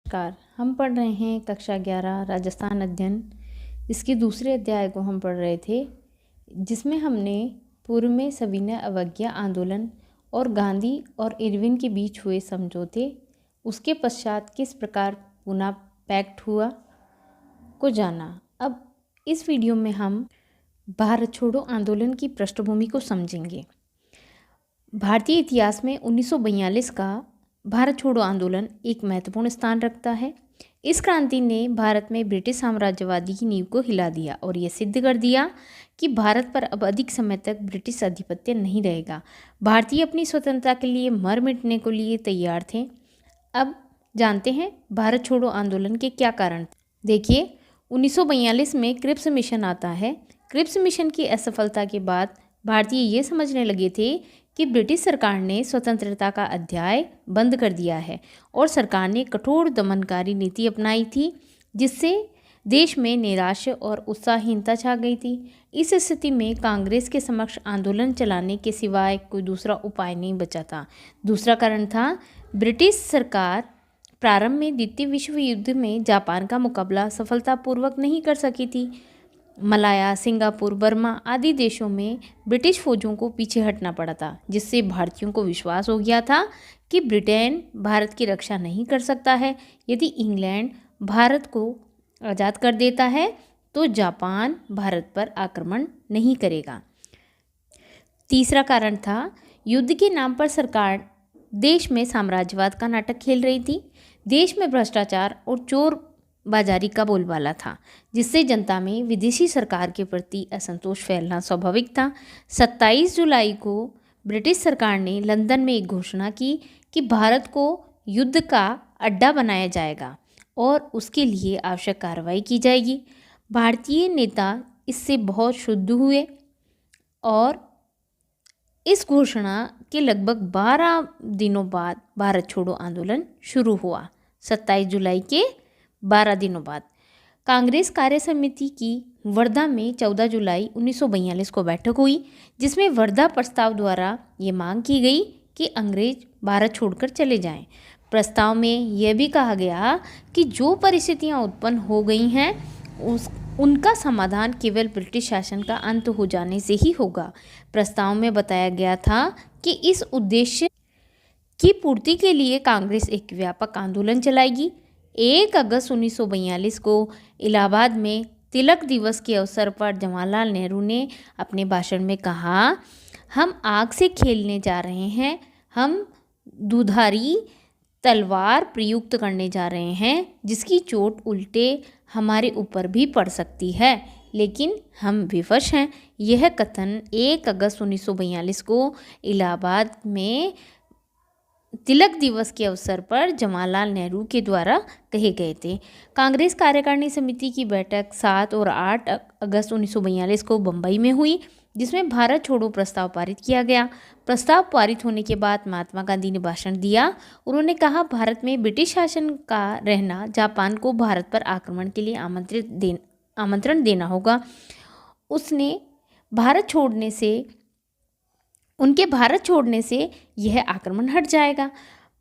नमस्कार। हम पढ़ रहे हैं कक्षा 11 राजस्थान अध्ययन। इसके दूसरे अध्याय को हम पढ़ रहे थे, जिसमें हमने पूर्व में सविनय अवज्ञा आंदोलन और गांधी और इरविन के बीच हुए समझौते, उसके पश्चात किस प्रकार पूना पैक्ट हुआ को जाना। अब इस वीडियो में हम भारत छोड़ो आंदोलन की पृष्ठभूमि को समझेंगे। भारतीय इतिहास में 1942 का भारत छोड़ो आंदोलन एक महत्वपूर्ण स्थान रखता है। इस क्रांति ने भारत में ब्रिटिश साम्राज्यवादी की नींव को हिला दिया और यह सिद्ध कर दिया कि भारत पर अब अधिक समय तक ब्रिटिश आधिपत्य नहीं रहेगा। भारतीय अपनी स्वतंत्रता के लिए मर मिटने को लिए तैयार थे। अब जानते हैं भारत छोड़ो आंदोलन के क्या कारण थे। देखिए, 1942 में क्रिप्स मिशन आता है। क्रिप्स मिशन की असफलता के बाद भारतीय ये समझने लगे थे कि ब्रिटिश सरकार ने स्वतंत्रता का अध्याय बंद कर दिया है और सरकार ने कठोर दमनकारी नीति अपनाई थी, जिससे देश में निराशा और उत्साहहीनता छा गई थी। इस स्थिति में कांग्रेस के समक्ष आंदोलन चलाने के सिवाय कोई दूसरा उपाय नहीं बचा था। दूसरा कारण था, ब्रिटिश सरकार प्रारंभ में द्वितीय विश्व युद्ध में जापान का मुकाबला सफलतापूर्वक नहीं कर सकी थी। मलाया, सिंगापुर, बर्मा आदि देशों में ब्रिटिश फौजों को पीछे हटना पड़ा था, जिससे भारतीयों को विश्वास हो गया था कि ब्रिटेन भारत की रक्षा नहीं कर सकता है। यदि इंग्लैंड भारत को आज़ाद कर देता है तो जापान भारत पर आक्रमण नहीं करेगा। तीसरा कारण था, युद्ध के नाम पर सरकार देश में साम्राज्यवाद का नाटक खेल रही थी। देश में भ्रष्टाचार और चोर बाजारी का बोलबाला था, जिससे जनता में विदेशी सरकार के प्रति असंतोष फैलना स्वाभाविक था। 27 जुलाई को ब्रिटिश सरकार ने लंदन में एक घोषणा की कि भारत को युद्ध का अड्डा बनाया जाएगा और उसके लिए आवश्यक कार्रवाई की जाएगी। भारतीय नेता इससे बहुत शुद्ध हुए और इस घोषणा के लगभग 12 दिनों बाद भारत छोड़ो आंदोलन शुरू हुआ। 27 जुलाई के 12 दिनों बाद कांग्रेस कार्य समिति की वर्धा में 14 जुलाई 1942 को बैठक हुई, जिसमें वर्धा प्रस्ताव द्वारा ये मांग की गई कि अंग्रेज भारत छोड़कर चले जाएं। प्रस्ताव में यह भी कहा गया कि जो परिस्थितियां उत्पन्न हो गई हैं उनका समाधान केवल ब्रिटिश शासन का अंत हो जाने से ही होगा। प्रस्ताव में बताया गया था कि इस उद्देश्य की पूर्ति के लिए कांग्रेस एक व्यापक आंदोलन चलाएगी। 1 अगस्त 1942 को इलाहाबाद में तिलक दिवस के अवसर पर जवाहरलाल नेहरू ने अपने भाषण में कहा, हम आग से खेलने जा रहे हैं, हम दुधारी तलवार प्रयुक्त करने जा रहे हैं, जिसकी चोट उल्टे हमारे ऊपर भी पड़ सकती है, लेकिन हम विवश हैं। यह कथन 1 अगस्त 1942 को इलाहाबाद में तिलक दिवस के अवसर पर जवाहरलाल नेहरू के द्वारा कहे गए थे। कांग्रेस कार्यकारिणी समिति की बैठक 7 और 8 अगस्त 1942 को बम्बई में हुई, जिसमें भारत छोड़ो प्रस्ताव पारित किया गया। प्रस्ताव पारित होने के बाद महात्मा गांधी ने भाषण दिया। उन्होंने कहा, भारत में ब्रिटिश शासन का रहना जापान को भारत पर आक्रमण के लिए आमंत्रण देना होगा। उनके भारत छोड़ने से यह आक्रमण हट जाएगा।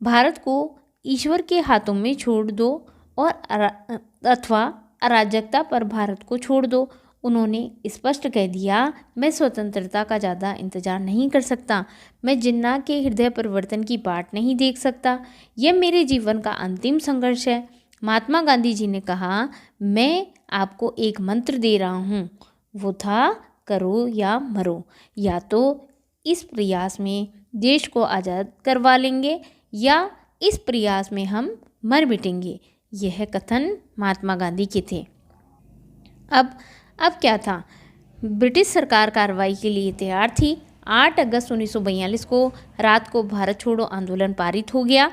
भारत को ईश्वर के हाथों में छोड़ दो और अथवा अराजकता पर भारत को छोड़ दो। उन्होंने स्पष्ट कह दिया, मैं स्वतंत्रता का ज़्यादा इंतजार नहीं कर सकता। मैं जिन्ना के हृदय परिवर्तन की बाट नहीं देख सकता। यह मेरे जीवन का अंतिम संघर्ष है। महात्मा गांधी जी ने कहा, मैं आपको एक मंत्र दे रहा हूँ, वो था करो या मरो। या तो इस प्रयास में देश को आज़ाद करवा लेंगे या इस प्रयास में हम मर मिटेंगे। यह कथन महात्मा गांधी के थे। अब क्या था? ब्रिटिश सरकार कार्रवाई के लिए तैयार थी। 8 अगस्त 1942 को रात को भारत छोड़ो आंदोलन पारित हो गया।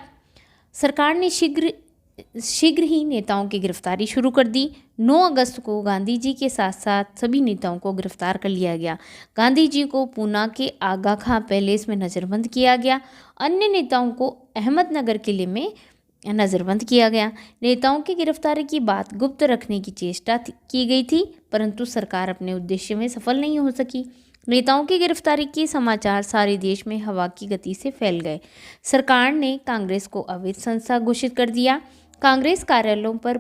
सरकार ने शीघ्र ही नेताओं की गिरफ्तारी शुरू कर दी। 9 अगस्त को गांधी जी के साथ साथ सभी नेताओं को गिरफ्तार कर लिया गया। गांधी जी को पूना के आगा खां पैलेस में नज़रबंद किया गया। अन्य नेताओं को अहमदनगर किले में नज़रबंद किया गया। नेताओं की गिरफ्तारी की बात गुप्त रखने की चेष्टा की गई थी, परंतु सरकार अपने उद्देश्य में सफल नहीं हो सकी। नेताओं की गिरफ्तारी के समाचार सारे देश में हवा की गति से फैल गए। सरकार ने कांग्रेस को अवैध संस्था घोषित कर दिया। कांग्रेस कार्यालयों पर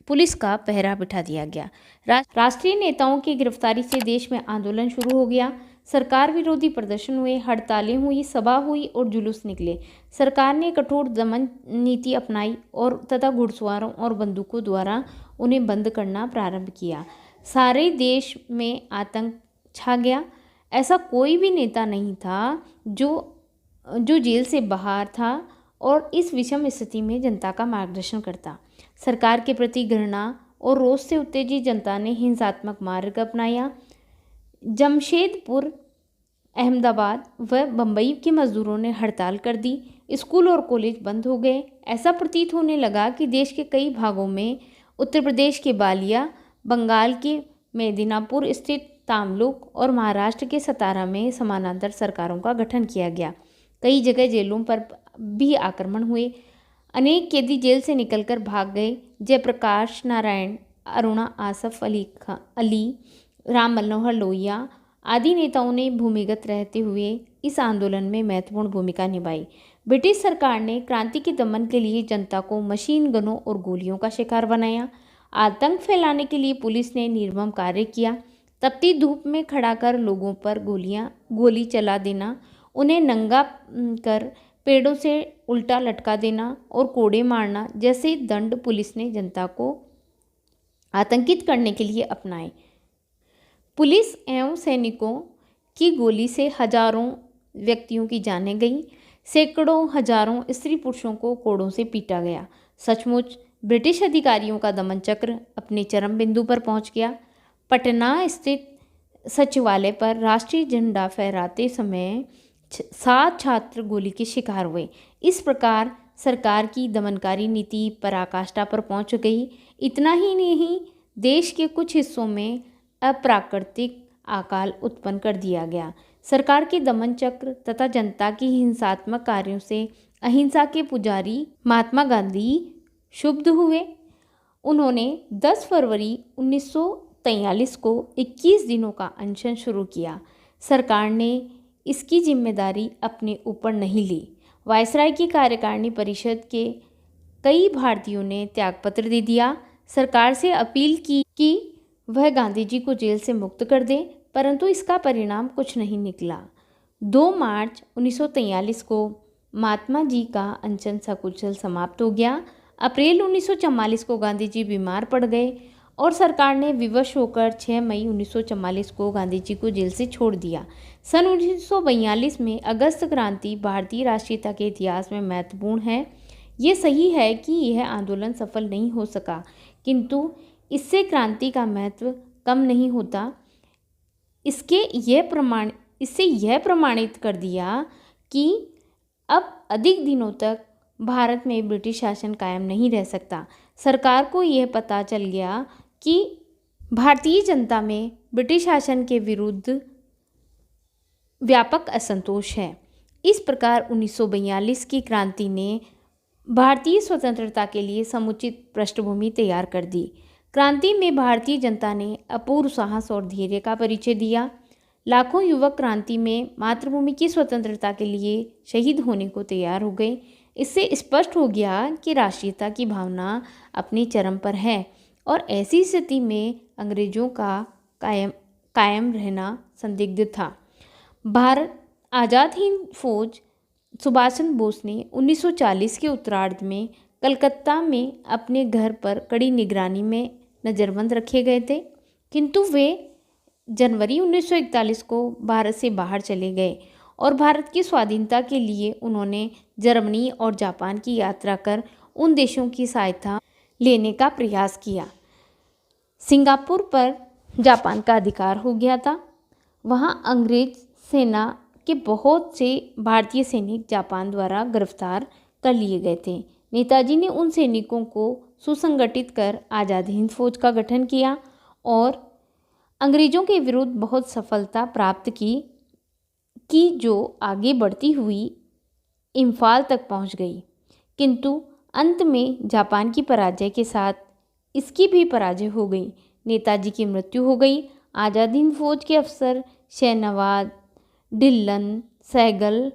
पुलिस का पहरा बिठा दिया गया। राष्ट्रीय नेताओं की गिरफ्तारी से देश में आंदोलन शुरू हो गया। सरकार विरोधी प्रदर्शन हुए, हड़तालें हुई, सभा हुई और जुलूस निकले। सरकार ने कठोर दमन नीति अपनाई और तथा घुड़सवारों और बंदूकों द्वारा उन्हें बंद करना प्रारंभ किया। सारे देश में आतंक छा गया। ऐसा कोई भी नेता नहीं था जो जेल से बाहर था और इस विषम स्थिति में जनता का मार्गदर्शन करता। सरकार के प्रति घृणा और रोष से उत्तेजित जनता ने हिंसात्मक मार्ग अपनाया। जमशेदपुर, अहमदाबाद व बम्बई के मजदूरों ने हड़ताल कर दी। स्कूल और कॉलेज बंद हो गए। ऐसा प्रतीत होने लगा कि देश के कई भागों में, उत्तर प्रदेश के बालिया, बंगाल के मेदिनीपुर स्थित तमलुक और महाराष्ट्र के सतारा में समानांतर सरकारों का गठन किया गया। कई जगह जेलों पर भी आक्रमण हुए। अनेक कैदी जेल से निकलकर भाग गए। जयप्रकाश नारायण, अरुणा आसफ अली, राम मनोहर लोहिया आदि नेताओं ने भूमिगत रहते हुए इस आंदोलन में महत्वपूर्ण भूमिका निभाई। ब्रिटिश सरकार ने क्रांति के दमन के लिए जनता को मशीन गनों और गोलियों का शिकार बनाया। आतंक फैलाने के लिए पुलिस ने निर्मम कार्य किया। तपती धूप में खड़ा कर लोगों पर गोली चला देना, उन्हें नंगा कर पेड़ों से उल्टा लटका देना और कोड़े मारना जैसे दंड पुलिस ने जनता को आतंकित करने के लिए अपनाए। पुलिस एवं सैनिकों की गोली से हजारों व्यक्तियों की जानें गईं। सैकड़ों हजारों स्त्री पुरुषों को कोड़ों से पीटा गया। सचमुच ब्रिटिश अधिकारियों का दमन चक्र अपने चरम बिंदु पर पहुंच गया। पटना स्थित सचिवालय पर राष्ट्रीय झंडा फहराते समय 7 छात्र गोली के शिकार हुए। इस प्रकार सरकार की दमनकारी नीति पराकाष्ठा पर पहुंच गई। इतना ही नहीं, देश के कुछ हिस्सों में अप्राकृतिक अकाल उत्पन्न कर दिया गया। सरकार के दमन चक्र तथा जनता की हिंसात्मक कार्यों से अहिंसा के पुजारी महात्मा गांधी क्षुब्ध हुए। उन्होंने 10 फरवरी 1943 को 21 दिनों का अनशन शुरू किया। सरकार ने इसकी जिम्मेदारी अपने ऊपर नहीं ली। वायसराय की कार्यकारिणी परिषद के कई भारतीयों ने त्यागपत्र दे दिया। सरकार से अपील की कि वह गांधी जी को जेल से मुक्त कर दे, परंतु इसका परिणाम कुछ नहीं निकला। 2 मार्च 1943 को महात्मा जी का अनशन सकुशल समाप्त हो गया। अप्रैल 1944 को गांधी जी बीमार पड़ गए और सरकार ने विवश होकर 6 मई 1944 को गांधी जी को जेल से छोड़ दिया। सन 1942 में अगस्त क्रांति भारतीय राष्ट्रीयता के इतिहास में महत्वपूर्ण है। ये सही है कि यह आंदोलन सफल नहीं हो सका, किंतु इससे क्रांति का महत्व कम नहीं होता। इससे यह प्रमाणित कर दिया कि अब अधिक दिनों तक भारत में ब्रिटिश शासन कायम नहीं रह सकता। सरकार को यह पता चल गया कि भारतीय जनता में ब्रिटिश शासन के विरुद्ध व्यापक असंतोष है। इस प्रकार 1942 की क्रांति ने भारतीय स्वतंत्रता के लिए समुचित पृष्ठभूमि तैयार कर दी। क्रांति में भारतीय जनता ने अपूर्व साहस और धैर्य का परिचय दिया। लाखों युवक क्रांति में मातृभूमि की स्वतंत्रता के लिए शहीद होने को तैयार हो गए। इससे स्पष्ट हो गया कि राष्ट्रीयता की भावना अपने चरम पर है और ऐसी स्थिति में अंग्रेजों का कायम रहना संदिग्ध था। भारत आज़ाद हिंद फौज सुभाष चंद्र बोस ने 1940 के उत्तरार्ध में कलकत्ता में अपने घर पर कड़ी निगरानी में नज़रबंद रखे गए थे, किंतु वे जनवरी 1941 को भारत से बाहर चले गए और भारत की स्वाधीनता के लिए उन्होंने जर्मनी और जापान की यात्रा कर उन देशों की सहायता लेने का प्रयास किया। सिंगापुर पर जापान का अधिकार हो गया था। वहाँ अंग्रेज सेना के बहुत से भारतीय सैनिक जापान द्वारा गिरफ्तार कर लिए गए थे। नेताजी ने उन सैनिकों को सुसंगठित कर आज़ाद हिंद फौज का गठन किया और अंग्रेजों के विरुद्ध बहुत सफलता प्राप्त की जो आगे बढ़ती हुई इम्फाल तक पहुंच गई, किंतु अंत में जापान की पराजय के साथ इसकी भी पराजय हो गई। नेताजी की मृत्यु हो गई। आज़ाद हिंद फौज के अफसर शेरनवाज, ढिल्लन, सहगल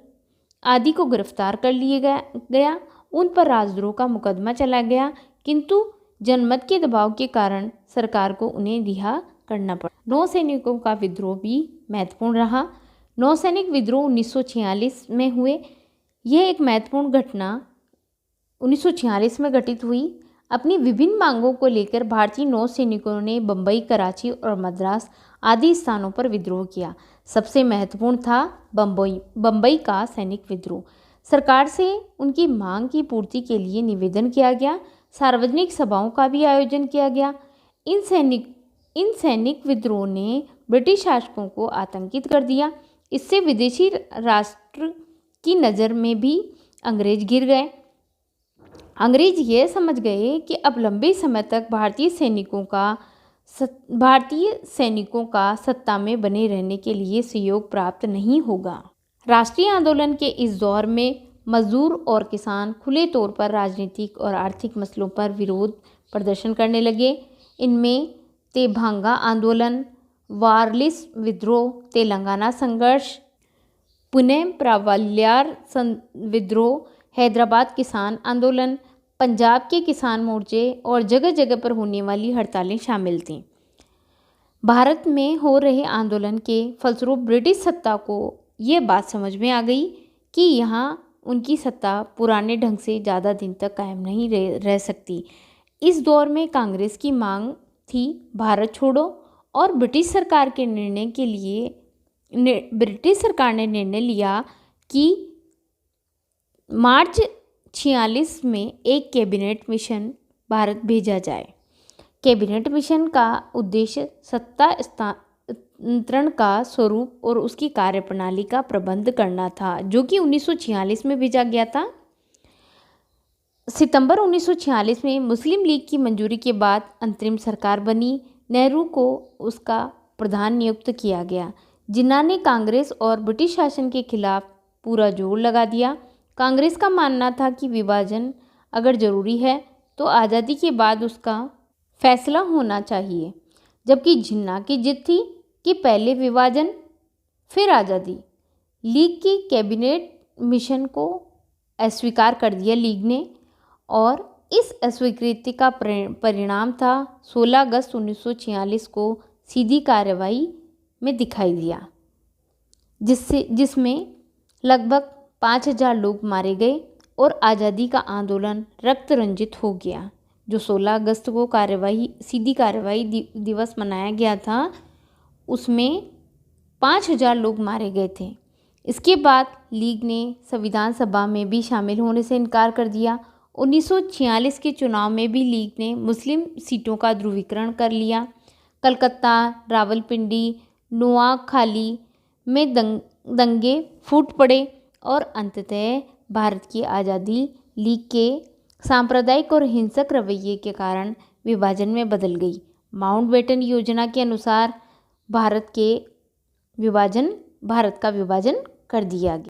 आदि को गिरफ्तार कर लिया गया उन पर राजद्रोह का मुकदमा चला गया, किंतु जनमत के दबाव के कारण सरकार को उन्हें रिहा करना पड़ा। नौसैनिकों का विद्रोह भी महत्वपूर्ण रहा। नौसैनिक विद्रोह 1946 में हुए। यह एक महत्वपूर्ण घटना 1946 में घटित हुई। अपनी विभिन्न मांगों को लेकर भारतीय नौसैनिकों ने बम्बई, कराची और मद्रास आदि स्थानों पर विद्रोह किया। सबसे महत्वपूर्ण था बम्बई का सैनिक विद्रोह। सरकार से उनकी मांग की पूर्ति के लिए निवेदन किया गया। सार्वजनिक सभाओं का भी आयोजन किया गया। इन सैनिक विद्रोह ने ब्रिटिश शासकों को आतंकित कर दिया। इससे विदेशी राष्ट्र की नज़र में भी अंग्रेज गिर गए। अंग्रेज ये समझ गए कि अब लंबे समय तक भारतीय सैनिकों का सत्ता में बने रहने के लिए सहयोग प्राप्त नहीं होगा। राष्ट्रीय आंदोलन के इस दौर में मजदूर और किसान खुले तौर पर राजनीतिक और आर्थिक मसलों पर विरोध प्रदर्शन करने लगे। इनमें तेभांगा आंदोलन, वारलिस विद्रोह, तेलंगाना संघर्ष, पुणे प्रावल्यार विद्रोह, हैदराबाद किसान आंदोलन, पंजाब के किसान मोर्चे और जगह जगह पर होने वाली हड़तालें शामिल थीं। भारत में हो रहे आंदोलन के फलस्वरूप ब्रिटिश सत्ता को ये बात समझ में आ गई कि यहाँ उनकी सत्ता पुराने ढंग से ज़्यादा दिन तक कायम नहीं रह सकती। इस दौर में कांग्रेस की मांग थी भारत छोड़ो, और ब्रिटिश सरकार ने निर्णय लिया कि मार्च 1946 में एक कैबिनेट मिशन भारत भेजा जाए। कैबिनेट मिशन का उद्देश्य सत्ता हस्तांतरण का स्वरूप और उसकी कार्यप्रणाली का प्रबंध करना था, जो कि 1946 में भेजा गया था। सितंबर 1946 में मुस्लिम लीग की मंजूरी के बाद अंतरिम सरकार बनी। नेहरू को उसका प्रधान नियुक्त किया गया। जिन्ना ने कांग्रेस और ब्रिटिश शासन के खिलाफ पूरा जोर लगा दिया। कांग्रेस का मानना था कि विभाजन अगर ज़रूरी है तो आज़ादी के बाद उसका फैसला होना चाहिए, जबकि जिन्ना की जिद थी कि पहले विभाजन फिर आज़ादी। लीग की कैबिनेट मिशन को अस्वीकार कर दिया लीग ने, और इस अस्वीकृति का परिणाम था 16 अगस्त 1946 को सीधी कार्रवाई में दिखाई दिया, जिसमें लगभग 5000 लोग मारे गए और आज़ादी का आंदोलन रक्त रंजित हो गया। जो 16 अगस्त को सीधी कार्रवाई दिवस मनाया गया था, उसमें 5000 लोग मारे गए थे। इसके बाद लीग ने संविधान सभा में भी शामिल होने से इनकार कर दिया। 1946 के चुनाव में भी लीग ने मुस्लिम सीटों का ध्रुवीकरण कर लिया। कलकत्ता, रावलपिंडी, नोआखाली में दंगे फूट पड़े और अंततः भारत की आज़ादी लीग के सांप्रदायिक और हिंसक रवैये के कारण विभाजन में बदल गई। माउंटबेटन योजना के अनुसार भारत का विभाजन कर दिया गया।